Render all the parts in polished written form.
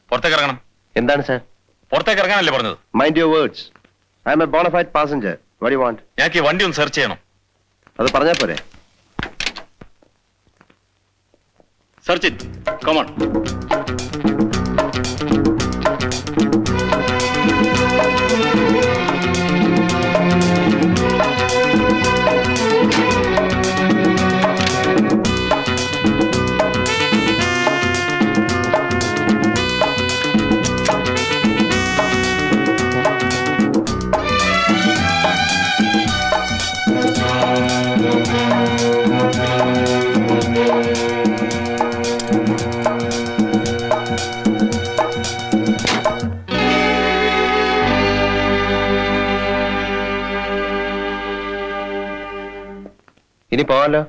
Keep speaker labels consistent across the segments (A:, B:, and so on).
A: പുറത്തേക്ക് ഇറങ്ങണം.
B: എന്താണ് സാർ?
A: പുറത്തേക്ക് ഇറങ്ങാനല്ലേ പറഞ്ഞത്?
B: Mind your words. I am a bonafide passenger. What you want?
A: ഞങ്ങൾക്ക് ഈ വണ്ടി ഒന്ന് സെർച്ച് ചെയ്യണം.
B: അത് പറഞ്ഞാ പോരെ?
A: Search it. Come on.
B: ഇനി പോവാലോ?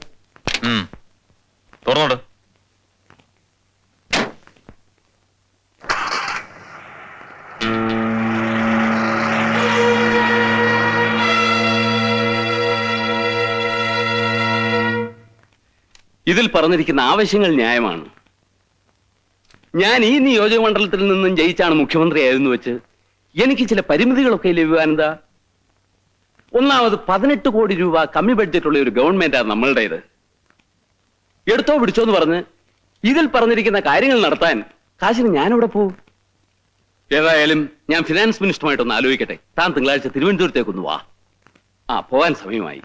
A: തുറന്നോട്.
C: ഇതിൽ പറഞ്ഞിരിക്കുന്ന ആവശ്യങ്ങൾ ന്യായമാണ്. ഞാൻ ഈ നിയോജക മണ്ഡലത്തിൽ നിന്നും ജയിച്ചാണ് മുഖ്യമന്ത്രിയായിരുന്നു വെച്ച് എനിക്ക് ചില പരിമിതികളൊക്കെ ലഭ്യമാനന്ദ. ഒന്നാമത് 18 കോടി രൂപ കമ്മി ബഡ്ജറ്റുള്ള ഒരു ഗവൺമെന്റാണ് നമ്മളുടേത്. എടുത്തോ പിടിച്ചോ എന്ന് പറഞ്ഞ് ഇതിൽ പറഞ്ഞിരിക്കുന്ന കാര്യങ്ങൾ നടത്താൻ കാശിന് ഞാനിവിടെ പോവും. ഏതായാലും ഞാൻ ഫിനാൻസ് മിനിസ്റ്ററുമായിട്ടൊന്ന് ആലോചിക്കട്ടെ. താൻ തിങ്കളാഴ്ച തിരുവനന്തപുരത്തേക്കൊന്ന് വാ. പോവാൻ സമയമായി.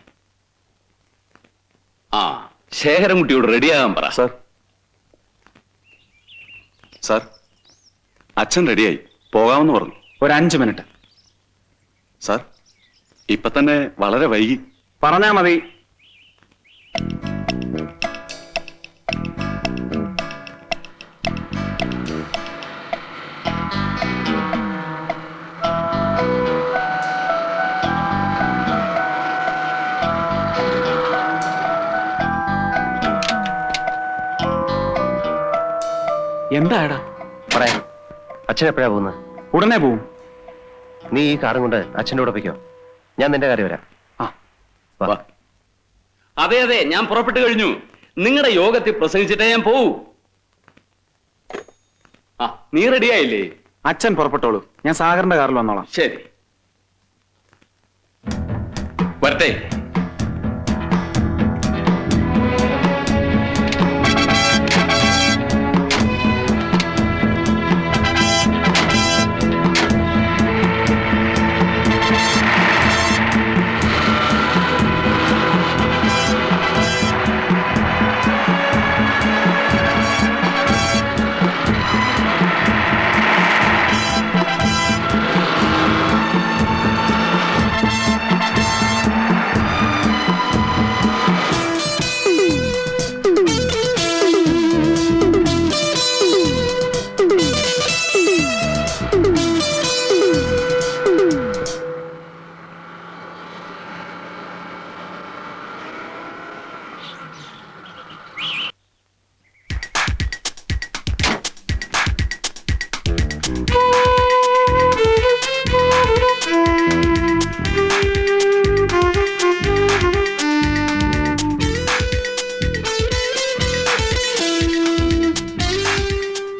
C: ശേഖരൻകുട്ടിയോട് റെഡിയാകാൻ പറ.
D: സാർ, സാർ, അച്ഛൻ റെഡിയായി പോകാമെന്ന് പറഞ്ഞു.
E: ഒരു 5 മിനിറ്റ്.
D: സാർ, ഇപ്പൊ തന്നെ വളരെ വൈകി.
E: പറഞ്ഞാ മതി. എന്താടാ
B: പറയാം. അച്ഛൻ എപ്പോഴാ പോകുന്നത്?
E: ഉടനെ പോവും.
B: നീ ഈ കാറും കൊണ്ട് അച്ഛൻ്റെ കൂടെ പോയിക്കോ. ഞാൻ നിന്റെ കാര്യം വരാം.
C: അതെ അതെ, ഞാൻ പുറപ്പെട്ടു കഴിഞ്ഞു. നിങ്ങളുടെ യോഗത്തിൽ പ്രസംഗിച്ചിട്ടേ ഞാൻ പോവൂ. നീ റെഡിയായില്ലേ?
E: അച്ഛൻ പുറപ്പെട്ടോളൂ, ഞാൻ സാഗറിന്റെ കാറിൽ വന്നോളാം.
C: ശരി, വരട്ടെ.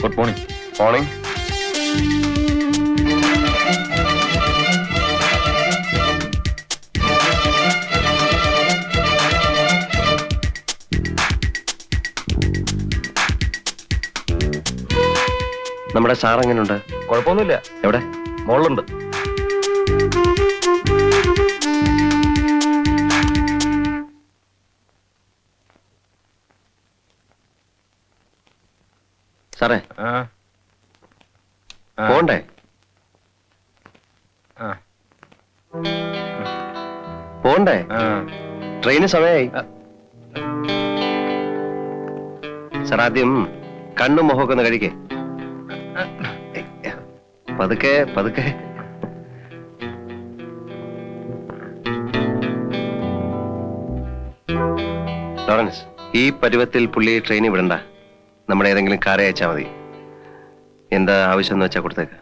A: Good morning.
B: മോർണിംഗ്. നമ്മുടെ സാർ എങ്ങനെയുണ്ട്?
A: കുഴപ്പമൊന്നുമില്ല.
B: എവിടെ?
A: മോളിലുണ്ട്.
B: സാറേ, പോണ്ടേ? പോണ്ടേ? ട്രെയിന് സമയമായി. സാർ, ആദ്യം കണ്ണും മുഖമൊക്കെ ഒന്ന് കഴിക്കേ. പതുക്കെ പതുക്കെ. ലോറൻസ്, ഈ പരുവത്തിൽ പുള്ളിയെ ട്രെയിനിൽ വിടണ്ട. നമ്മുടെ ഏതെങ്കിലും കാറെ അയച്ചാൽ മതി. എന്താ ఆవిషయం എന്ന് వెచ్చా കൊടുത്തേക്ക്.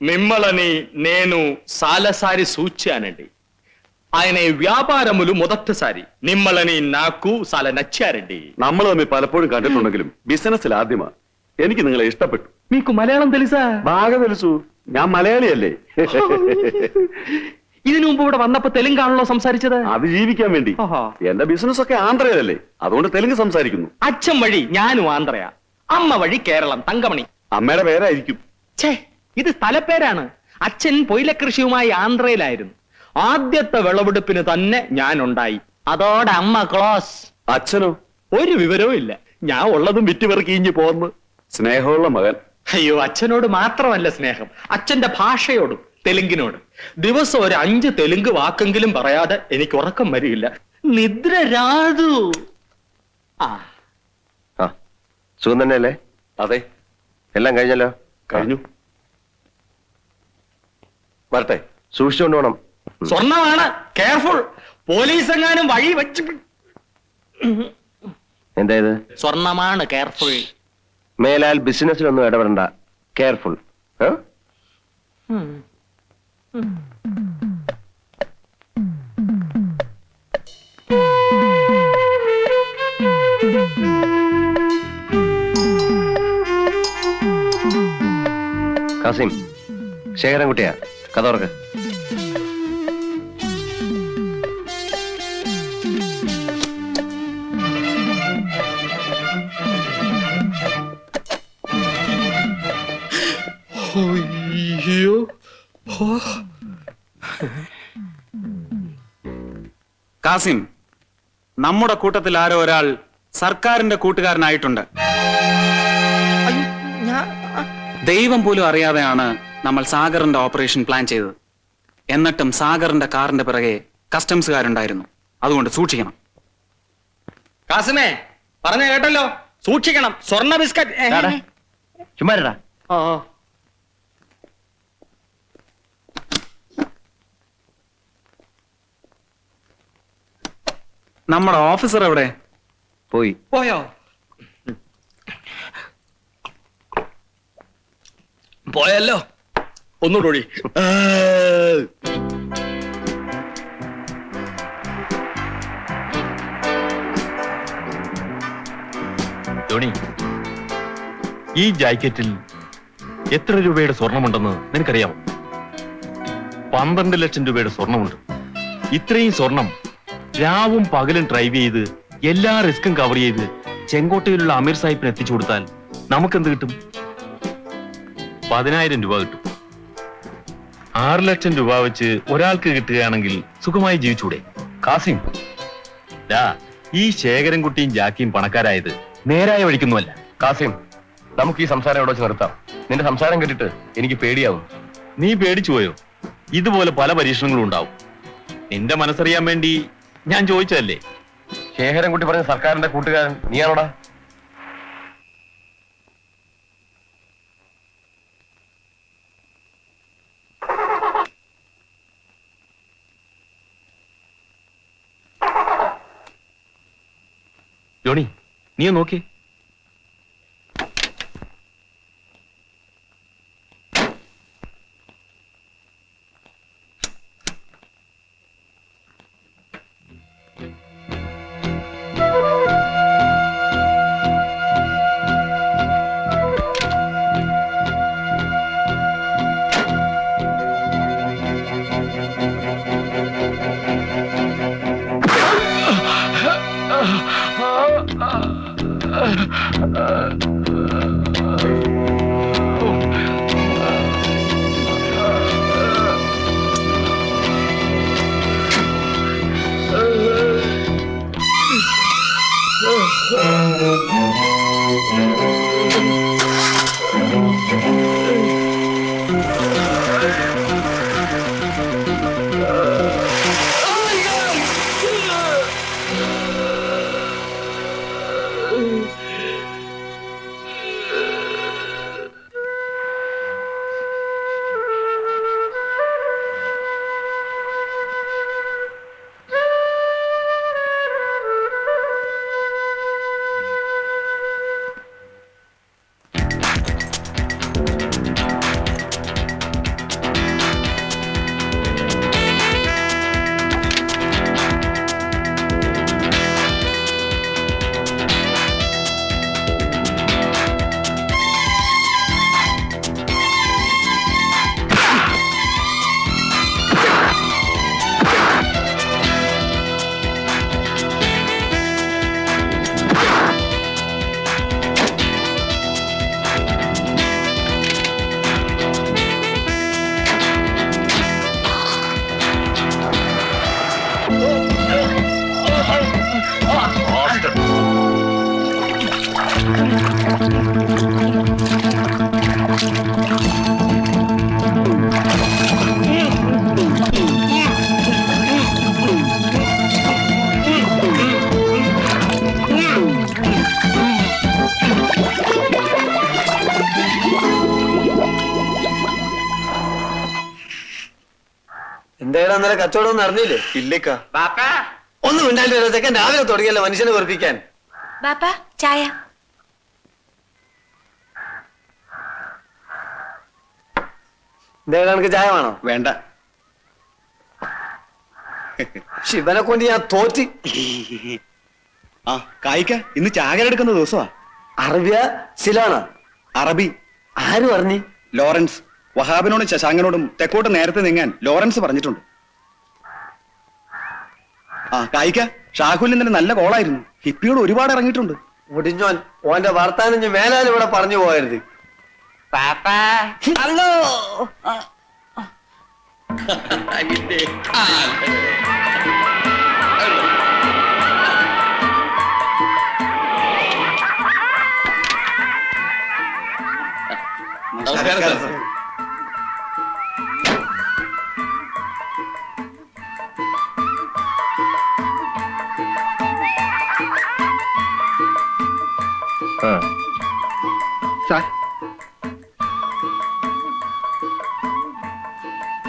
A: మిమ్మల్ని నేను సాలసారి సూచానండి. ఆయన ఈ వ్యాపారములు మొదటిసారి మిమ్మల్ని నాకు చాలా నచ్చారండి.
D: നമ്മൾ തമ്മിൽ പലപ്പോഴും കണ്ടിട്ടുണ്ടെങ്കിലും ബിസിനസ്സിൽ ആദ്യമാ. എനിക്ക് നിങ്ങളെ ഇഷ്ടപ്പെട്ടു.
A: మీకు మలయాళం తెలుసా?
D: ബാగా తెలుసు. ഞാൻ മലയാളിയല്ലേ.
A: ഇതിനു മുമ്പ് ഇവിടെ വന്നപ്പോ തെലുങ്കാണല്ലോ സംസാരിച്ചത്?
D: അത് ജീവിക്കാൻ വേണ്ടി.
A: ആഹാ.
D: എന്റെ ബിസിനസ് ഒക്കെ ആന്ധ്രയിലല്ലേ, അതുകൊണ്ട് തെലുങ്ക് സംസാരിക്കുന്നു.
A: അച്ഛൻ വഴി ഞാനും ആന്ധ്രയാ, അമ്മ വഴി കേരളം, തങ്കമണി.
D: അമ്മയുടെ പേരായിരിക്കും.
A: ഛേ, ഇത് സ്ഥലപ്പേരാണ്. അച്ഛൻ പൊയിലക്കൃഷിയുമായി ആന്ധ്രയിലായിരുന്നു. ആദ്യത്തെ വിളവെടുപ്പിന് തന്നെ ഞാൻ ഉണ്ടായി. അതോടെ അമ്മ ക്ലോസ്.
D: അച്ഛനോ?
A: ഒരു വിവരവും ഇല്ല. ഞാൻ ഉള്ളതും വിറ്റുപെറുക്കിഞ്ഞ് പോന്ന്.
D: സ്നേഹമുള്ള മകൻ.
A: അയ്യോ, അച്ഛനോട് മാത്രമല്ല സ്നേഹം, അച്ഛന്റെ ഭാഷയോടും, തെലുങ്കിനോട്. ദിവസം ഒരു 5 തെലുങ്ക് വാക്കെങ്കിലും പറയാതെ എനിക്ക് ഉറക്കം വരില്ല. നിദ്ര രാതു. ആ,
B: ആ സുഖം തന്നെയല്ലേ?
D: അതെ,
B: എല്ലാം കഴിഞ്ഞല്ലോ.
D: കഴിഞ്ഞു. വരട്ടെ.
B: സൂക്ഷിച്ചുകൊണ്ട് പോണം.
A: സ്വർണ്ണമാണ്, കെയർഫുൾ. പോലീസ് എങ്ങാനും വഴി വെച്ച്.
B: എന്താ ഇത്?
A: സ്വർണ്ണമാണ്, കെയർഫുൾ.
B: മേലാൽ ബിസിനസ്സിലൊന്നും ഇടപെടണ്ട. കെയർഫുൾ. കാസിം, ശേഖരൻകുട്ടിയാ, കഥ തുറക്ക്.
A: അയ്യോ,
E: കാസിം, നമ്മുടെ കൂട്ടത്തിൽ ആരോ ഒരാൾ സർക്കാരിന്റെ കൂട്ടുകാരനായിട്ടുണ്ട്. ദൈവം പോലും അറിയാതെയാണ് നമ്മൾ സാഗറിന്റെ ഓപ്പറേഷൻ പ്ലാൻ ചെയ്തത്. എന്നിട്ടും സാഗറിന്റെ കാറിന്റെ പിറകെ കസ്റ്റംസുകാരുണ്ടായിരുന്നു. അതുകൊണ്ട് സൂക്ഷിക്കണം.
A: കാസിമേ, പറഞ്ഞ കേട്ടല്ലോ, സൂക്ഷിക്കണം. സ്വർണ്ണ ബിസ്ക്കറ്റ്.
B: ചുമ്മാരടാ.
A: ആ,
E: നമ്മുടെ ഓഫീസർ എവിടെ?
B: പോയി.
A: പോയോ? പോയല്ലോ. ഒന്നുകൂടി.
F: ധോണി, ഈ ജാക്കറ്റിൽ എത്ര രൂപയുടെ സ്വർണമുണ്ടെന്ന് നിനക്കറിയാമോ? 12 ലക്ഷം രൂപയുടെ സ്വർണമുണ്ട്. ഇത്രയും സ്വർണം രാവും പകലും ഡ്രൈവ് ചെയ്ത് എല്ലാ റിസ്കും കവർ ചെയ്ത് ചെങ്കോട്ടയിലുള്ള അമീർ സാഹിബിന് എത്തിച്ചു കൊടുത്താൽ നമുക്കെന്ത് കിട്ടും? 10,000 രൂപ കിട്ടും. 6 ലക്ഷം രൂപ വെച്ച് ഒരാൾക്ക് കിട്ടുകയാണെങ്കിൽ സുഖമായി ജീവിച്ചൂടെ? കാസിം, ഈ ശേഖരൻകുട്ടിയും ജാക്കിയും പണക്കാരായത് നേരായ വഴിക്കൊന്നുമല്ല.
B: കാസിം, നമുക്ക് ഈ സംസാരം ഇവിടെ വെച്ച് നിർത്താം. നിന്റെ സംസാരം കേട്ടിട്ട് എനിക്ക് പേടിയാവും.
F: നീ പേടിച്ചു പോയോ? ഇതുപോലെ പല പരീക്ഷണങ്ങളും ഉണ്ടാവും. നിന്റെ മനസ്സറിയാൻ വേണ്ടി ഞാൻ ചോദിച്ചതല്ലേ.
B: ശേഖരൻകുട്ടി പറഞ്ഞ സർക്കാരിന്റെ കൂട്ടുകാരൻ നീയാണോടാ?
F: ജോണി, നീ നോക്കി.
G: എന്തായാലും അന്നേരം കച്ചവടം നടന്നില്ലേ?
D: ഇല്ലേക്കാ.
G: ഒന്നും മിണ്ടാണ്ട് ചെക്കൻ രാവിലെ തുടങ്ങിയല്ലോ മനുഷ്യനെ വെറുപ്പിക്കാൻ.
H: ബാപ്പാ ചായ.
G: എന്തായാലും എനിക്ക് ചായ വേണോ?
D: വേണ്ട.
G: ശിവനെ കൊണ്ട് ഞാൻ തോറ്റി.
D: ആ കായിക്ക, ഇന്ന് ചാകര എടുക്കുന്ന ദിവസമാ.
G: അറബിയ സിലാണോ?
D: അറബി.
G: ആര് പറഞ്ഞു?
D: ലോറൻസ്. വഹാബിനോടും ശശാങ്കനോടും തെക്കോട്ട് നേരത്തെ നീങ്ങാൻ ലോറൻസ് പറഞ്ഞിട്ടുണ്ട്. ആ കായിക്ക, ഷാഹുലിന് ഇന്നലെ നല്ല കോളായിരുന്നു. ഹിപ്പിയോട് ഒരുപാട് ഇറങ്ങിയിട്ടുണ്ട്.
G: മുടിഞ്ഞോൻ ഓന്റെ വർത്താനം ഞാൻ മേലാൽ ഇവിടെ പറഞ്ഞു പോകരുത്. ഹലോ.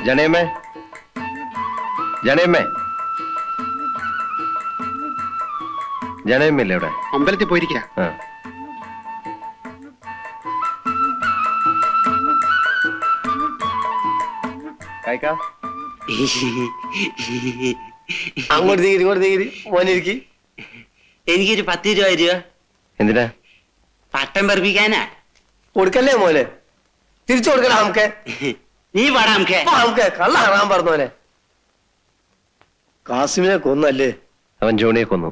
B: ജനയമ്മേ, ജനയമ്മേ, ജനയമ്മയില്ലേ ഇവിടെ?
E: അമ്പലത്തിൽ പോയിരിക്കുക.
B: ആ. കായിക്ക,
G: അങ്ങോട്ട് തീരി ഇങ്ങോട്ട് തീരി മോനിരിക്കി.
I: എനിക്കൊരു 10 രൂപ തരുക.
B: എന്തിനാ?
I: പട്ടം പറപ്പിക്കാനാ.
G: കൊടുക്കല്ലേ മോനെ? തിരിച്ചു കൊടുക്കണം. നമുക്ക്
I: നീ പാടാ നമുക്ക്.
G: നമുക്ക് കള്ള ഹറാൻ പറഞ്ഞോനെ. കാസിമിനെ കൊന്നല്ലേ?
B: അവൻ ജോണിയെ കൊന്നു.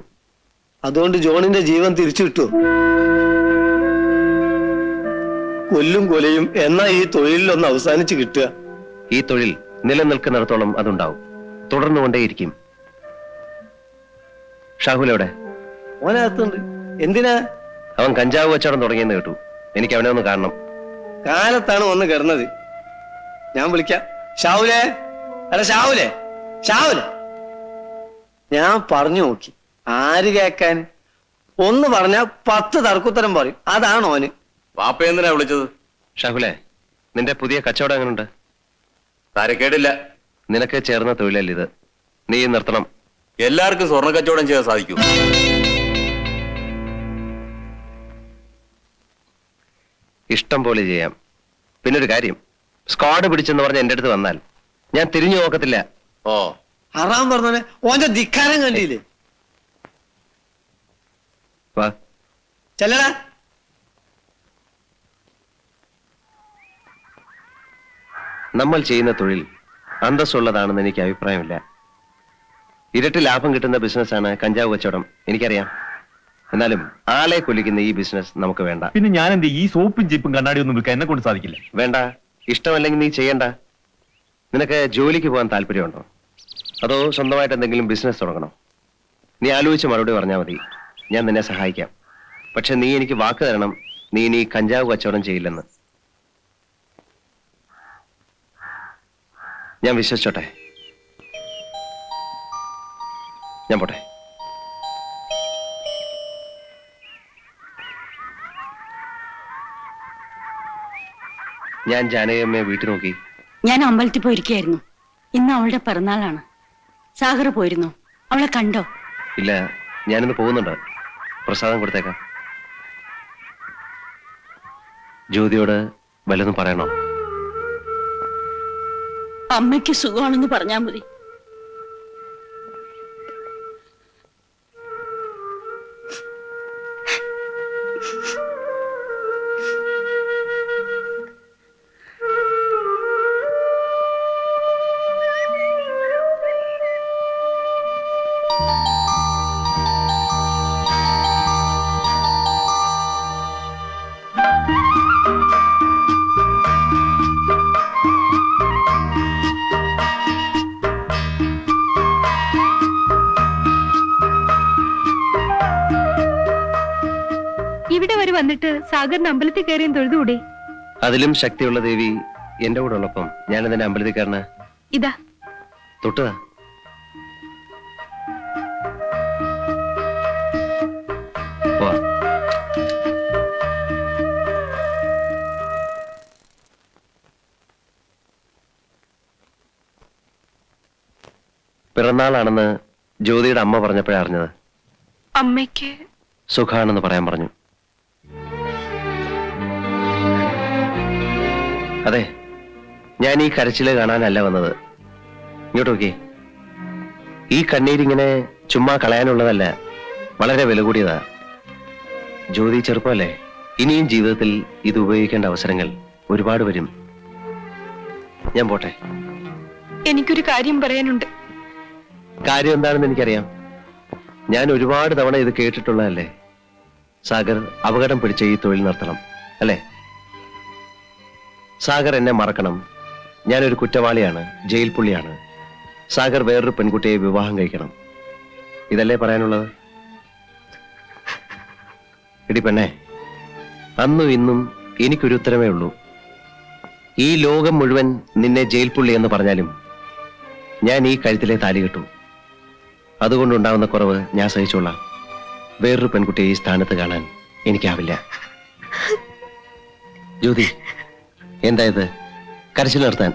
G: അതുകൊണ്ട് ജോണിന്റെ ജീവൻ തിരിച്ചു കിട്ടു. കൊല്ലും കൊലയും എന്നാ ഈ തൊഴിലിലൊന്ന് അവസാനിച്ച് കിട്ടുക.
B: ഈ തൊഴിൽ നിലനിൽക്കുന്നിടത്തോളം അതുണ്ടാവും, തുടർന്നുകൊണ്ടേയിരിക്കും. ഷാഹുൽ എവിടെ?
G: ഓനകത്തുണ്ട്. എന്തിനാ?
B: അവൻ കഞ്ചാവ് കച്ചവടം തുടങ്ങിയെന്ന് കേട്ടു. എനിക്ക് അവനെ ഒന്ന് കാണണം.
G: കാലത്താണ് ഒന്ന് കിടന്നത്. ഞാൻ വിളിക്കാം. ഷാവുലേ, അല്ല ഷാവുലേ, ഷാവുലേ. ഞാൻ പറഞ്ഞു നോക്കി, ആര് കേക്കാൻ? ഒന്ന് പറഞ്ഞ 10 തർക്കുത്തരം പറയും. അതാണ് ഓന്.
B: വാപ്പ എന്തിനാ വിളിച്ചത്? ഷാഹുലേ, നിന്റെ പുതിയ കച്ചവടം എങ്ങനെയുണ്ട്?
J: തരക്കേടില്ല.
B: നിനക്ക് ചേർന്ന തൊഴിലല്ല ഇത്, നീ നിർത്തണം.
J: എല്ലാവർക്കും സ്വർണ്ണ കച്ചവടം ചെയ്യാൻ സാധിക്കും.
B: ഇഷ്ടം പോലെ ചെയ്യാം. പിന്നൊരു കാര്യം, സ്ക്വാഡ് പിടിച്ചെന്ന് പറഞ്ഞ് എന്റെ അടുത്ത് വന്നാൽ ഞാൻ തിരിഞ്ഞു നോക്കത്തില്ല.
J: ഓ,
G: ഹറാം പറഞ്ഞോനെ. ഓന്റെ ധിക്കാരം കണ്ടില്ലേ?
B: വാ.
G: ചെല്ലടാ.
B: നമ്മൾ ചെയ്യുന്ന തൊഴിൽ അന്തസ്സുള്ളതാണെന്ന് എനിക്ക് അഭിപ്രായമില്ല. ഇരട്ടി ലാഭം കിട്ടുന്ന ബിസിനസ്സാണ് കഞ്ചാവ് കച്ചവടം, എനിക്കറിയാം. എന്നാലും ആളെ കൊല്ലിക്കുന്ന ഈ ബിസിനസ് നമുക്ക് വേണ്ട.
F: പിന്നെ ഞാൻ എന്ത് ഈ സോപ്പും ജീപ്പും കണ്ണാടി ഒന്നും വിൽക്കാൻ എന്നെ കൊണ്ട് സാധിക്കില്ല.
B: വേണ്ട, ഇഷ്ടമല്ലെങ്കിൽ നീ ചെയ്യണ്ട. നിനക്ക് ജോലിക്ക് പോകാൻ താല്പര്യമുണ്ടോ, അതോ സ്വന്തമായിട്ട് എന്തെങ്കിലും ബിസിനസ് തുടങ്ങണോ? നീ ആലോചിച്ച് മറുപടി പറഞ്ഞാൽ മതി, ഞാൻ നിന്നെ സഹായിക്കാം. പക്ഷെ നീ എനിക്ക് വാക്ക് തരണം, നീ ഇനി കഞ്ചാവ് കച്ചവടം ചെയ്യില്ലെന്ന്. ഞാൻ വിശ്വസിച്ചോട്ടെ? ഞാൻ പോട്ടെ. ഞാൻ ജാനകിയമ്മയെ വീട്ടിൽ നോക്കി.
H: ഞാൻ അമ്പലത്തിൽ പോയിരിക്കുകയായിരുന്നു. ഇന്ന് അവളുടെ പിറന്നാളാണ്. സാഗർ പോയിരുന്നു. അവളെ കണ്ടോ?
B: ഇല്ല, ഞാനിന്ന് പോകുന്നുണ്ട്. പ്രസാദം കൊടുത്തേക്കാം. ജ്യോതിയോട് വല്ലതും പറയണോ?
H: അമ്മയ്ക്ക് സുഖമാണെന്ന് പറഞ്ഞാൽ മതി.
K: ഇവിടെ വരെ വന്നിട്ട് സാഗറിന് അമ്പലത്തിൽ കയറിയും തൊഴുതുകൂടെ?
B: അതിലും ശക്തിയുള്ള ദേവി എന്റെ കൂടെ ഉള്ളപ്പം ഞാൻ എന്തിന്റെ അമ്പലത്തിൽ കയറണ?
K: ഇതാ
B: തൊട്ടുതാ. പിറന്നാളാണെന്ന് ജ്യോതിയുടെ അമ്മ പറഞ്ഞപ്പോഴേ അറിഞ്ഞത്.
K: അമ്മയ്ക്ക്
B: സുഖാണെന്ന് പറയാൻ പറഞ്ഞു. അതെ, ഞാൻ ഈ കരച്ചില് കാണാനല്ല വന്നത്. ഇങ്ങോട്ട് നോക്കി. ഈ കണ്ണീരിങ്ങനെ ചുമ്മാ കളയാനുള്ളതല്ല, വളരെ വില കൂടിയതാ. ജ്യോതി ചെറുപ്പമല്ലേ, ഇനിയും ജീവിതത്തിൽ ഇത് ഉപയോഗിക്കേണ്ട അവസരങ്ങൾ ഒരുപാട് വരും. ഞാൻ പോട്ടെ.
K: എനിക്കൊരു കാര്യം പറയാനുണ്ട്.
B: കാര്യം എന്താണെന്ന് എനിക്കറിയാം. ഞാൻ ഒരുപാട് തവണ ഇത് കേട്ടിട്ടുള്ളതല്ലേ. സാഗർ അപകടം പിടിച്ച ഈ തൊഴിൽ നിർത്തണം, അല്ലേ? സാഗർ എന്നെ മറക്കണം. ഞാനൊരു കുറ്റവാളിയാണ്, ജയിൽ പുള്ളിയാണ്. സാഗർ വേറൊരു പെൺകുട്ടിയെ വിവാഹം കഴിക്കണം. ഇതല്ലേ പറയാനുള്ളത്? എടി പെണ്ണെ, അന്നും ഇന്നും എനിക്കൊരു ഉത്തരമേ ഉള്ളൂ. ഈ ലോകം മുഴുവൻ നിന്നെ ജയിൽ പുള്ളി എന്ന് പറഞ്ഞാലും ഞാൻ ഈ കഴുത്തിലെ താലി കെട്ടു. അതുകൊണ്ടുണ്ടാവുന്ന കുറവ് ഞാൻ സഹിച്ചോളാം. വേറൊരു പെൺകുട്ടിയെ ഈ സ്ഥാനത്ത് കാണാൻ എനിക്കാവില്ല. ജ്യോതി, എന്താ ഇത്? കരച്ചിൽ നിർത്താൻ.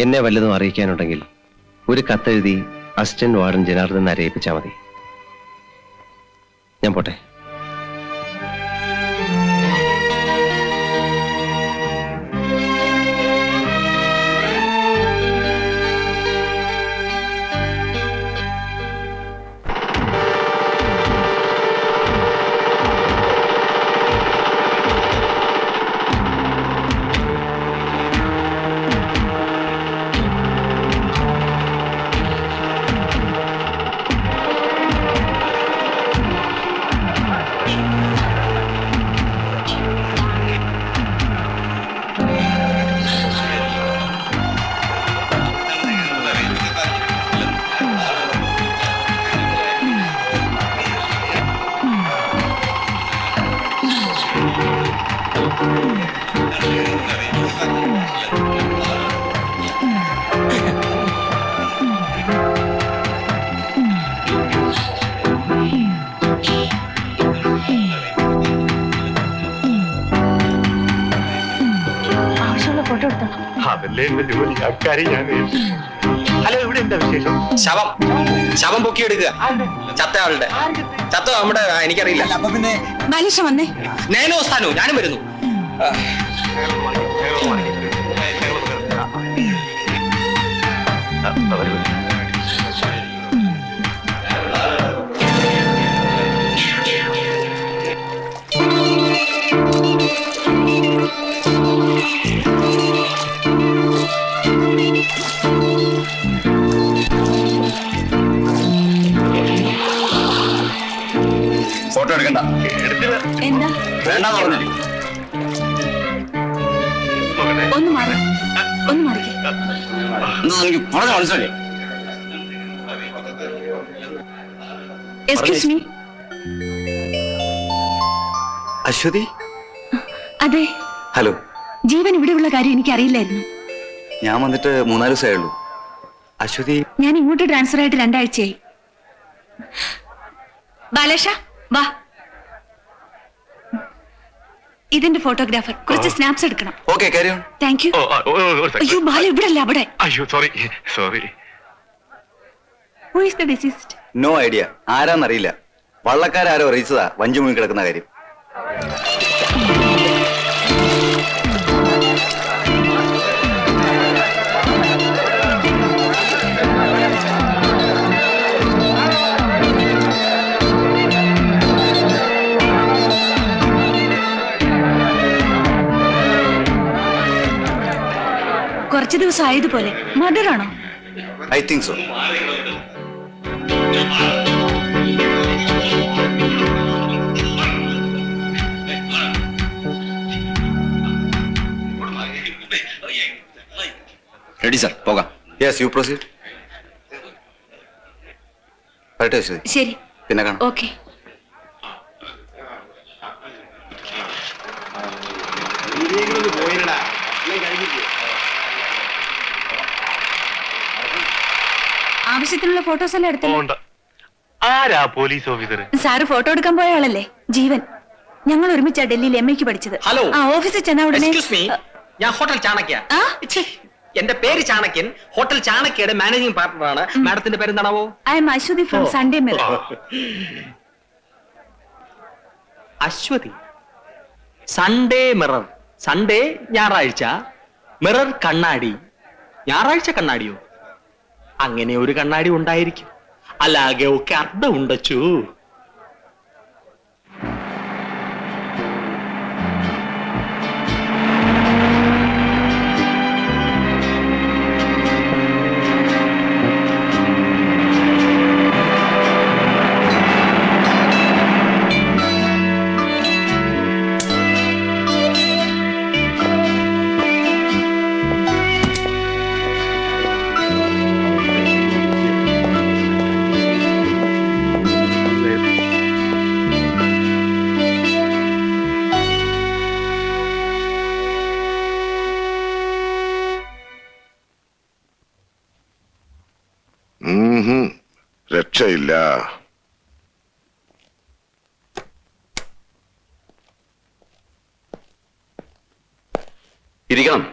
B: എന്നെ വല്ലതും അറിയിക്കാനുണ്ടെങ്കിൽ ഒരു കത്തെഴുതി അസിസ്റ്റന്റ് വാർഡൻ ജനാർദ്ദൻ അറിയിപ്പിച്ചാൽ മതി. ഞാൻ പോട്ടെ.
F: അതല്ലേ എന്റെ ജോലി. അക്കാര്യം ഞാൻ ഹലോ, ഇവിടെ എന്താ വിശേഷം?
A: ശവം പൊക്കിയെടുക്കുക. ചത്ത ആളുടെ ചത്ത നമ്മുടെ എനിക്കറിയില്ല.
H: അപ്പൊ പിന്നെ ബാലേഷ വന്നേ.
A: നേനോ സ്ഥാനോ, ഞാനും വരുന്നു. ഫോട്ടോ എടുക്കണ്ട.
H: എന്താ?
A: വേണ്ടെന്ന് പറഞ്ഞു.
H: ഒന്ന് മാറി, ഒന്ന് മാറിക്കേ.
A: എനിക്ക് പറഞ്ഞ മനസ്സിലായി.
H: Excuse me.
J: അശ്വതി,
H: അതെ,
J: ഹലോ.
H: ജീവൻ ഇവിടെയുള്ള കാര്യം എനിക്ക് അറിയില്ലായിരുന്നു.
J: ഞാൻ വന്നിട്ട് 3-4 ദിവസമേ ഉള്ളൂ. അശ്വതി,
H: ഞാൻ ഇങ്ങോട്ട് ട്രാൻസ്ഫർ ആയിട്ട് 2 ആഴ്ചയായി. ബാലേഷ വാ. ഇതിന്റെ ഫോട്ടോഗ്രാഫർ, കുറച്ച് സ്നാപ്സ് എടുക്കണം.
J: ഓക്കെ, കാര്യം.
H: Thank you. അയ്യോ ബാല, ഇവിടെ അല്ല, അവിടെ.
F: അയ്യോ, sorry.
H: Who is the deceased?
J: No idea. ആരാന്നറിയില്ല. വള്ളക്കാരോ അറിയിച്ചതാ വഞ്ചു മുങ്ങി കിടക്കുന്ന കാര്യം.
H: കുറച്ചു ദിവസം ആയതുപോലെ. മർഡർ ആണോ?
J: I think so.
A: Ready sir, പോകാം.
J: Yes, you proceed. വരട്ടെ അശ്വതി.
H: ശരി,
J: പിന്നെ കാണാം.
H: ഓക്കെ. ആവശ്യത്തിനുള്ള ഫോട്ടോസ് എല്ലാം എടുത്തു.
F: ആരാ പോലീസ് ഓഫീസർ?
H: സാറ് ഫോട്ടോ എടുക്കാൻ പോയ ആളല്ലേ ജീവൻ. ഞങ്ങൾ ഒരുമിച്ചാ ഡൽഹിയിൽ MA ക്ക് പഠിച്ചത്.
A: ഹലോ.
H: ആ ഓഫീസിൽ ചെന്ന ഉടനെ
A: എക്സ്ക്യൂസ് മീ, ഞാൻ ഹോട്ടൽ ചാണക്യ.
H: ആ?
A: എന്റെ പേര് ചാണക്യൻ, ഹോട്ടൽ ചാണക്യയുടെ മാനേജിംഗ് പാർട്ണറാണ്. മാഡത്തിന്റെ പേര് എന്താണാവോ?
H: I am Ashwati from Sunday Mirror.
A: Ashwati. Sunday mirror. Sunday ഞായറാഴ്ച, മിറർ കണ്ണാടി. ഞായറാഴ്ച കണ്ണാടിയോ? അങ്ങനെ ഒരു കണ്ണാടി ഉണ്ടായിരിക്കും. అలాగే ఒక అర్థం ఉండొచ్చు.
L: രക്ഷയില്ല.
C: ഇരിക്കണം.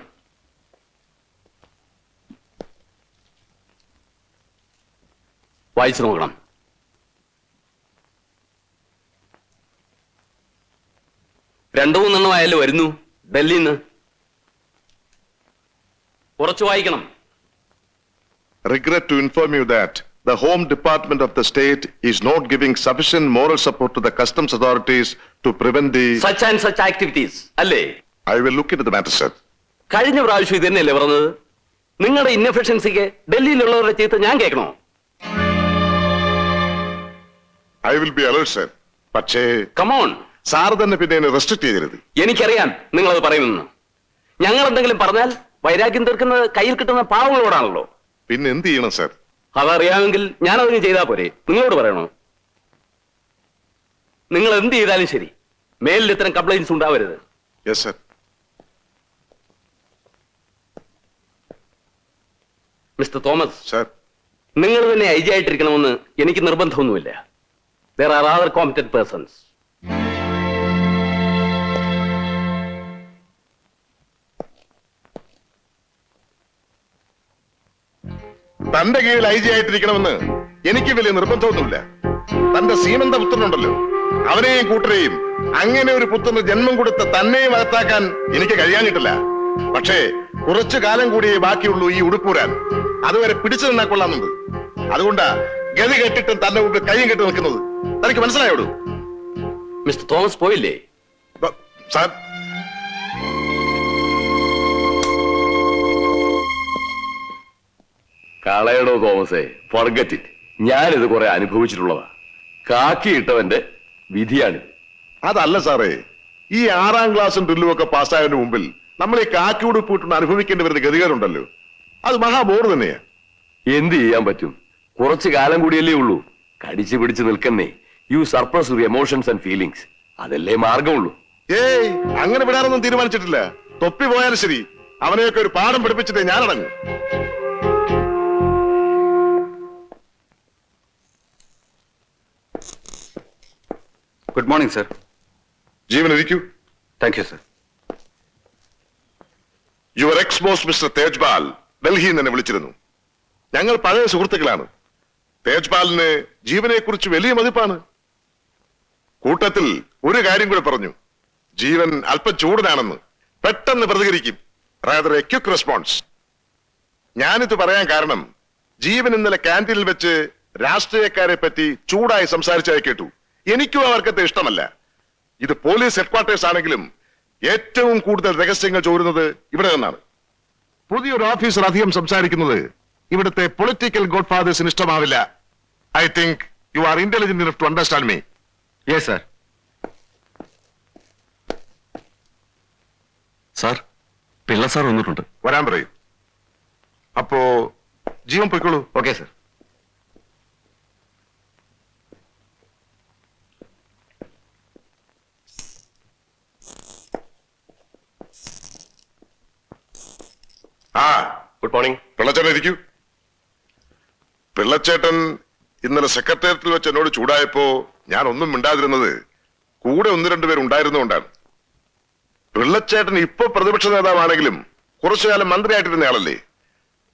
C: വായിച്ചു നോക്കണം. രണ്ടു മൂന്നെണ്ണം ആയാലും വരുന്നു ഡൽഹിയിൽ നിന്ന്. കുറച്ച് വായിക്കണം.
L: Regret to inform you that the Home Department of the state is not giving sufficient moral support to the customs authorities to prevent the...
C: such and such activities അല്ലേ?
L: I will look into the matter, sir.
C: കഴിഞ്ഞ പ്രാവശ്യം ഇത് തന്നെയല്ലേ പറഞ്ഞത്? നിങ്ങളുടെ ഇൻഎഫിഷ്യൻസിക്ക് ഡൽഹിയിലുള്ളവരുടെ ചീത്ത ഞാൻ കേൾക്കണോ?
L: I will be alert, sir. പക്ഷേ
C: കമോൺ.
L: സാർ തന്നെ പിന്നെ റെസ്ട്രിക്ട് ചെയ്യരുത്.
C: എനിക്കറിയാം നിങ്ങളത് പറയുമെന്ന്. ഞങ്ങൾ എന്തെങ്കിലും പറഞ്ഞാൽ വൈരാഗ്യം തീർക്കുന്നത് കയ്യിൽ കിട്ടുന്ന പാവങ്ങളോടാണല്ലോ.
L: പിന്നെ എന്ത് ചെയ്യണം, സർ?
C: അതറിയാമെങ്കിൽ ഞാനതിന് ചെയ്താൽ പോരെ? നിങ്ങളോട് പറയണോ? നിങ്ങൾ എന്ത് ചെയ്താലും ശരി, മേലിൽ ഇത്തരം കംപ്ലൈന്റ്സ് ഉണ്ടാവരുത്.
L: Yes, sir.
C: Mister Thomas,
L: sir.
C: നിങ്ങൾ തന്നെ IG ആയിട്ടിരിക്കണമെന്ന് എനിക്ക് നിർബന്ധമൊന്നുമില്ല. There are other competent persons.
L: തന്റെ കീഴിൽ IG ആയിട്ടിരിക്കണമെന്ന് എനിക്ക് വലിയ നിർബന്ധമൊന്നുമില്ല. തന്റെ സീമന്ത പുത്രനുണ്ടല്ലോ, അവനെയും കൂട്ടരെയും, അങ്ങനെ ഒരു പുത്രന് ജന്മം കൊടുത്ത തന്നെയും അകത്താക്കാൻ എനിക്ക് കഴിയാനിട്ടില്ല. പക്ഷേ കുറച്ചു കാലം കൂടിയേ ബാക്കിയുള്ളൂ ഈ ഉടുപ്പൂരാൻ. അതുവരെ പിടിച്ചു നിന്നാ കൊള്ളാമെന്നുണ്ട്. അതുകൊണ്ടാ ഗതി കെട്ടിട്ടും തന്റെ മുമ്പിൽ കൈയും കെട്ടി നിൽക്കുന്നത്. തനിക്ക് മനസ്സിലായോടൂ?
C: മിസ്റ്റർ തോമസ് പോയില്ലേ?
L: സാർ,
C: കളയടോ തോമസേ, ഫർഗറ്റ് ഇറ്റ്. ഞാനിത് കുറെ അനുഭവിച്ചിട്ടുള്ളതാ. കാക്കിയിട്ടവന്റെ വിധിയാണിത്.
L: അതല്ല സാറേ, ഈ 6ാം ക്ലാസ്സും ഡ്രില്ലും ഒക്കെ പാസ്സായതിനു മുമ്പിൽ നമ്മൾ ഈ കാക്കി ഉടുപ്പിട്ട് അനുഭവിക്കേണ്ടി വരുന്ന ഗതികേടുണ്ടല്ലോ, അത് മഹാബോർ തന്നെയാ.
C: എന്ത് ചെയ്യാൻ പറ്റും? കുറച്ചു കാലം കൂടിയല്ലേ ഉള്ളൂ. കടിച്ചു പിടിച്ച് നിൽക്കുന്നേ. You suppress your emotions and feelings. അതല്ലേ മാർഗമുള്ളൂ.
L: ഏയ്, അങ്ങനെ വിടാനൊന്നും തീരുമാനിച്ചിട്ടില്ല. തൊപ്പി പോയാലും ശരി, അവനെയൊക്കെ ഒരു പാഠം പഠിപ്പിച്ചിട്ടേ ഞാനടങ്ങും.
J: Good morning sir.
L: ജീവൻ ഇരിക്കൂ.
J: Thank you sir.
L: Your ex boss mister Tejpal ഡൽഹിയിൽ നിന്ന് എന്നെ വിളിച്ചിരുന്നു. ഞങ്ങൾ പഴയ സുഹൃത്തുക്കളാണ്. തേജ്പാലിന് ജീവനെ കുറിച്ച് വലിയ മതിപ്പാണ്. കൂട്ടത്തിൽ ഒരു കാര്യം കൂടെ പറഞ്ഞു. ജീവൻ അല്പം ചൂടനാണെന്ന്. പെട്ടെന്ന് പ്രതികരിക്കും. Rather A quick response. ഞാനിത് പറയാൻ കാരണം, ജീവൻ ഇന്നലെ ക്യാൻറ്റീനിൽ വെച്ച് രാഷ്ട്രീയക്കാരെ പറ്റി ചൂടായി സംസാരിച്ചതായി കേട്ടു. എനിക്കും ആ വർക്കത്തെ ഇഷ്ടമല്ല. ഇത് പോലീസ് ഹെഡ്ക്വാർട്ടേഴ്സ് ആണെങ്കിലും ഏറ്റവും കൂടുതൽ രഹസ്യങ്ങൾ ചോരുന്നത് ഇവിടെ നിന്നാണ്. പുതിയൊരു ഓഫീസർ അധികം സംസാരിക്കുന്നത് ഇവിടുത്തെ പൊളിറ്റിക്കൽ ഗോഡ് ഫാദേഴ്സിന് ഇഷ്ടമാവില്ല. I think you are intelligent enough to understand me.
F: Yes sir. Sir, Pillai sir വന്നിട്ടുണ്ട്.
L: വരാൻ പറയൂ. അപ്പോ ജീവൻ പോയിക്കോളൂ.
J: Okay sir.
L: ആ,
C: ഗുഡ് മോർണിംഗ്.
L: പിള്ളച്ചേട്ടൻ ഇരിക്കൂ. പിള്ളച്ചേട്ടൻ ഇന്നലെ സെക്രട്ടേറിയറ്റിൽ വെച്ച് എന്നോട് ചൂടായപ്പോ ഞാൻ ഒന്നും മിണ്ടാതിരുന്നത് കൂടെ ഒന്ന് രണ്ടുപേർ ഉണ്ടായിരുന്നുകൊണ്ടാണ്. പിള്ളച്ചേട്ടൻ ഇപ്പൊ പ്രതിപക്ഷ നേതാവാണെങ്കിലും കുറച്ചു കാലം മന്ത്രിയായിട്ടിരുന്ന ആളല്ലേ.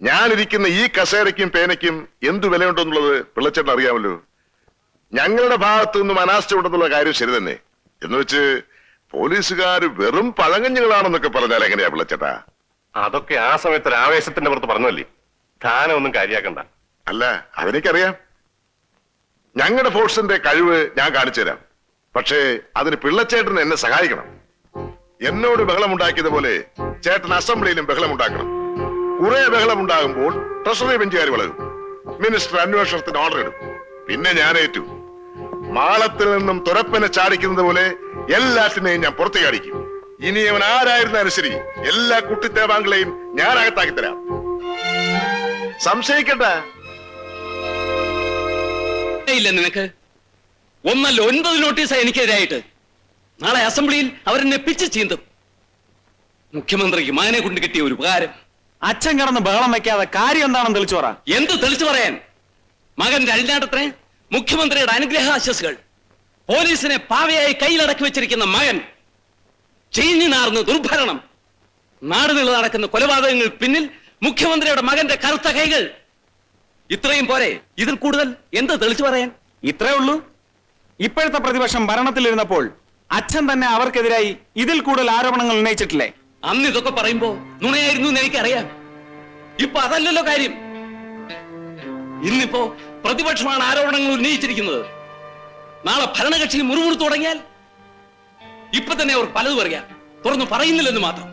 L: ഞാനിരിക്കുന്ന ഈ കസേരയ്ക്കും പേനയ്ക്കും എന്തു വിലയുണ്ടെന്നുള്ളത് പിള്ളച്ചേട്ടൻ അറിയാമല്ലോ. ഞങ്ങളുടെ ഭാഗത്തു നിന്നും അനാസ്ഥ ഉണ്ടെന്നുള്ള കാര്യം ശരി തന്നെ. എന്ന് വെച്ച് പോലീസുകാർ വെറും പഴങ്കഞ്ഞുകളാണെന്നൊക്കെ പറഞ്ഞാൽ എങ്ങനെയാ പിള്ളച്ചേട്ടാ?
F: അതൊക്കെ ആ സമയത്ത് ഒരു ആവേശത്തിന്റെ പുറത്ത് പറഞ്ഞല്ലേ, താനൊന്നും കാര്യാക്കണ്ട.
L: അല്ല, അതെനിക്കറിയാം. ഞങ്ങളുടെ ഫോഴ്സിന്റെ കഴിവ് ഞാൻ കാണിച്ചു തരാം. പക്ഷേ അതിന് പിള്ളച്ചേട്ടൻ എന്നെ സഹായിക്കണം. എന്നോട് ബഹളമുണ്ടാക്കിയതുപോലെ ചേട്ടൻ അസംബ്ലിയിലും ബഹളമുണ്ടാക്കണം. കുറെ ബഹളമുണ്ടാകുമ്പോൾ ട്രഷറി ബെഞ്ചുകാർ വളരും. മിനിസ്റ്റർ അന്വേഷണത്തിന് ഓർഡർ ഇടും. പിന്നെ ഞാൻ ഏറ്റു. മാളത്തിൽ നിന്നും തുരപ്പനെ ചാടിക്കുന്നത് പോലെ എല്ലാറ്റിനെയും ഞാൻ പുറത്തു കാണിക്കും. ഇനി അവൻ ആരായിരുന്നാലും ശരി, എല്ലാ കുട്ടിത്തേവാങ്കളെയും ഞാൻ അകത്താക്കി തരാം. സംശയിക്കണ്ട.
C: ഇല്ല നിനക്ക് 1 അല്ല 9 നോട്ടീസാ എനിക്കെതിരായിട്ട്. നാളെ അസംബ്ലിയിൽ അവരെന്നെ പിച്ച് ചീന്തും. മുഖ്യമന്ത്രിക്ക് മകനെ കൊണ്ട് കിട്ടിയ ഒരു ഉപകാരം.
E: അച്ഛൻ കിടന്ന് ബഹളം വെക്കാതെ കാര്യം എന്താണെന്ന് തെളിച്ചു പറ.
C: എന്ത് തെളിച്ചു പറയാൻ? മകന്റെ അഴിഞ്ഞാട്ടത്തിന് മുഖ്യമന്ത്രിയുടെ അനുഗ്രഹാശസ്സുകൾ. പോലീസിനെ പാവയായി കയ്യിലടക്കി വെച്ചിരിക്കുന്ന മകൻ. ചീഞ്ഞു നാർന്ന് ദുർഭരണം. നാടുനീളെ നടക്കുന്ന കൊലപാതകങ്ങൾ പിന്നിൽ മുഖ്യമന്ത്രിയുടെ മകന്റെ കറുത്ത കൈകൾ. ഇത്രയും പോരെ? ഇതിൽ കൂടുതൽ എന്ത് തെളിച്ചു പറയാൻ?
E: ഇത്രേ ഉള്ളൂ. ഇപ്പോഴത്തെ പ്രതിപക്ഷം ഭരണത്തിലിരുന്നപ്പോൾ അച്ഛൻ തന്നെ അവർക്കെതിരായി ഇതിൽ കൂടുതൽ ആരോപണങ്ങൾ ഉന്നയിച്ചിട്ടില്ലേ?
C: അന്ന് ഇതൊക്കെ പറയുമ്പോ നുണയായിരുന്നു എന്ന് എനിക്കറിയാം. ഇപ്പൊ അതല്ലല്ലോ കാര്യം. ഇന്നിപ്പോ പ്രതിപക്ഷമാണ് ആരോപണങ്ങൾ ഉന്നയിച്ചിരിക്കുന്നത്. നാളെ ഭരണകക്ഷി മുറുമുറു തുടങ്ങിയാൽ ഇപ്പൊ തന്നെ അവർ പലതും അറിയാം. തുറന്നു പറയുന്നില്ലെന്ന് മാത്രം.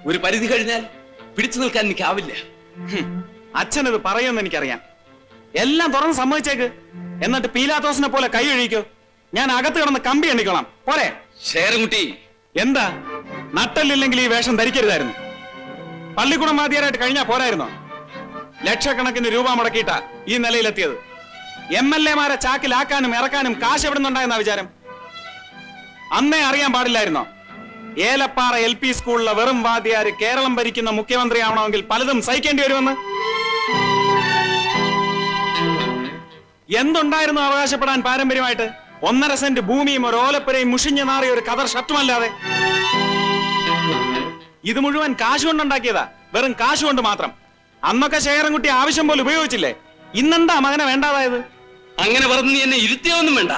C: ഒരു പരിധി കഴിഞ്ഞാൽ പിടിച്ചു നിൽക്കാൻ എനിക്കാവില്ല.
E: അച്ഛനത് പറയുമെന്ന് എനിക്കറിയാം. എല്ലാം തുറന്ന് സമ്മതിച്ചേക്ക്. എന്നിട്ട് പീലാത്തോസിനെ പോലെ കൈ ഒഴിക്കോ. ഞാൻ അകത്ത് കിടന്ന് കമ്പി എണ്ണിക്കോളാം. പോരെ?
C: ശേരൻകുട്ടി,
E: എന്താ നട്ടല്ലില്ലെങ്കിൽ ഈ വേഷം ധരിക്കരുതായിരുന്നു. പള്ളിക്കൂടം വാദ്യാരായിട്ട് കഴിഞ്ഞാ പോരായിരുന്നോ? ലക്ഷക്കണക്കിന് രൂപ മുടക്കിയിട്ടാ ഈ നിലയിലെത്തിയത്. MLA-മാരെ ചാക്കിലാക്കാനും ഇറക്കാനും കാശ് എവിടെ നിന്നുണ്ടായെന്ന വിചാരം? അന്നേ അറിയാൻ പാടില്ലായിരുന്നോ? ഏലപ്പാറ LP സ്കൂളിലെ വെറും വാദ്യാര് കേരളം ഭരിക്കുന്ന മുഖ്യമന്ത്രിയാവണമെങ്കിൽ പലതും സഹിക്കേണ്ടി വരുമെന്ന്. എന്തുണ്ടായിരുന്നു അവകാശപ്പെടാൻ പാരമ്പര്യമായിട്ട്? 1.5 സെന്റ് ഭൂമിയും ഒരു ഓലപ്പുരയും മുഷിഞ്ഞു നാറിയ ഒരു കതർ ഷർട്ടുമല്ലാതെ. ഇത് മുഴുവൻ കാശുകൊണ്ടുണ്ടാക്കിയതാ. വെറും കാശുകൊണ്ട് മാത്രം. അന്നൊക്കെ ശേഖരൻകുട്ടി ആവശ്യം പോലെ ഉപയോഗിച്ചില്ലേ? ഇന്നെന്താ മകനെ വേണ്ടാതായത്?
C: അങ്ങനെ പറഞ്ഞ് നീ എന്നെ ഇരുത്തിയൊന്നും വേണ്ട.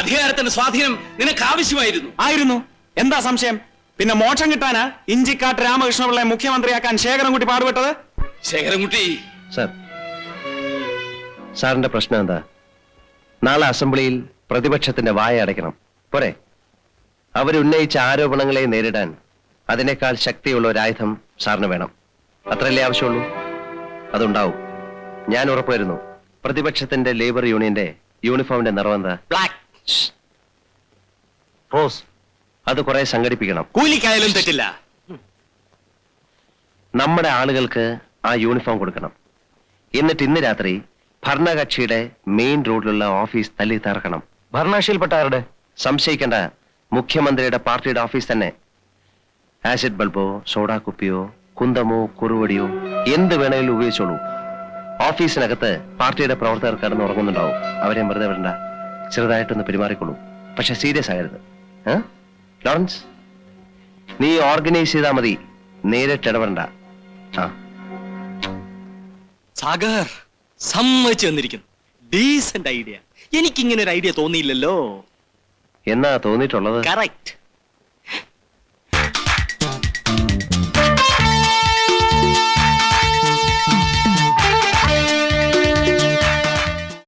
C: അധികാരത്തിന്റെ സ്വാധീനം നിനക്ക് ആവശ്യമായിരുന്നു.
E: എന്താ സംശയം? പിന്നെ മോക്ഷം കിട്ടാനാ ഇഞ്ചിക്കാട്ട് രാമകൃഷ്ണപിള്ളയെ മുഖ്യമന്ത്രിയാക്കാൻ ശേഖരൻകുട്ടി പാടുപെട്ടത്?
C: ശേഖരൻകുട്ടി,
B: സാറിന്റെ പ്രശ്നം എന്താ? നാളെ അസംബ്ലിയിൽ പ്രതിപക്ഷത്തിന്റെ വായ അടയ്ക്കണം. പോരെ? അവരുന്നയിച്ച ആരോപണങ്ങളെ നേരിടാൻ അതിനേക്കാൾ ശക്തിയുള്ള ഒരു ആയുധം സാറിന് വേണം. അത്രയല്ലേ ആവശ്യമുള്ളൂ? അതുണ്ടാവും. ഞാൻ ഉറപ്പുവരുന്നു. പ്രതിപക്ഷത്തിന്റെ ലേബർ യൂണിയന്റെ യൂണിഫോമിന്റെ നിറം എന്താ?
C: ബ്ലാക്ക്.
B: റോസ്. അത് കുറെ സംഘടിപ്പിക്കണം.
C: കൂലിക്കായാലും തെറ്റില്ല.
B: നമ്മുടെ ആളുകൾക്ക് ആ യൂണിഫോം കൊടുക്കണം. എന്നിട്ട് ഇന്ന് രാത്രി ഭരണകക്ഷിയുടെ മെയിൻ റോഡിലുള്ള ഓഫീസ് തല്ലി തകർക്കണം.
F: ഭരണകക്ഷിയിൽപ്പെട്ട ആരുടെ?
B: സംശയിക്കേണ്ട, മുഖ്യമന്ത്രിയുടെ പാർട്ടിയുടെ ഓഫീസ് തന്നെ. ആസിഡ് ബൾബോ സോഡാ കുപ്പിയോ കുന്തമോ കുറുവടിയോ എന്ത് വേണമെങ്കിലും ഉപയോഗിച്ചോളൂ. ഓഫീസിനകത്ത് പാർട്ടിയുടെ പ്രവർത്തകർ കിടന്ന് ഉറങ്ങുന്നുണ്ടാവും. അവരെ വെറുതെ വിടണ്ട. ചെറുതായിട്ടൊന്ന് പെരുമാറിക്കൊള്ളൂ. പക്ഷെ സീരിയസ് ആകരുത്. ലോറൻസ്, നീ ഓർഗനൈസ് ചെയ്താൽ മതി. നേരിട്ട് ഇടപെടണ്ട.
A: സാഗർ സമ്മതിച്ചു തന്നിരിക്കുന്നു. Decent idea. എനിക്കിങ്ങനെ ഒരു ഐഡിയ തോന്നിയില്ലല്ലോ.
B: എന്നാ തോന്നിയിട്ടുള്ളത്?
A: കറക്റ്റ്.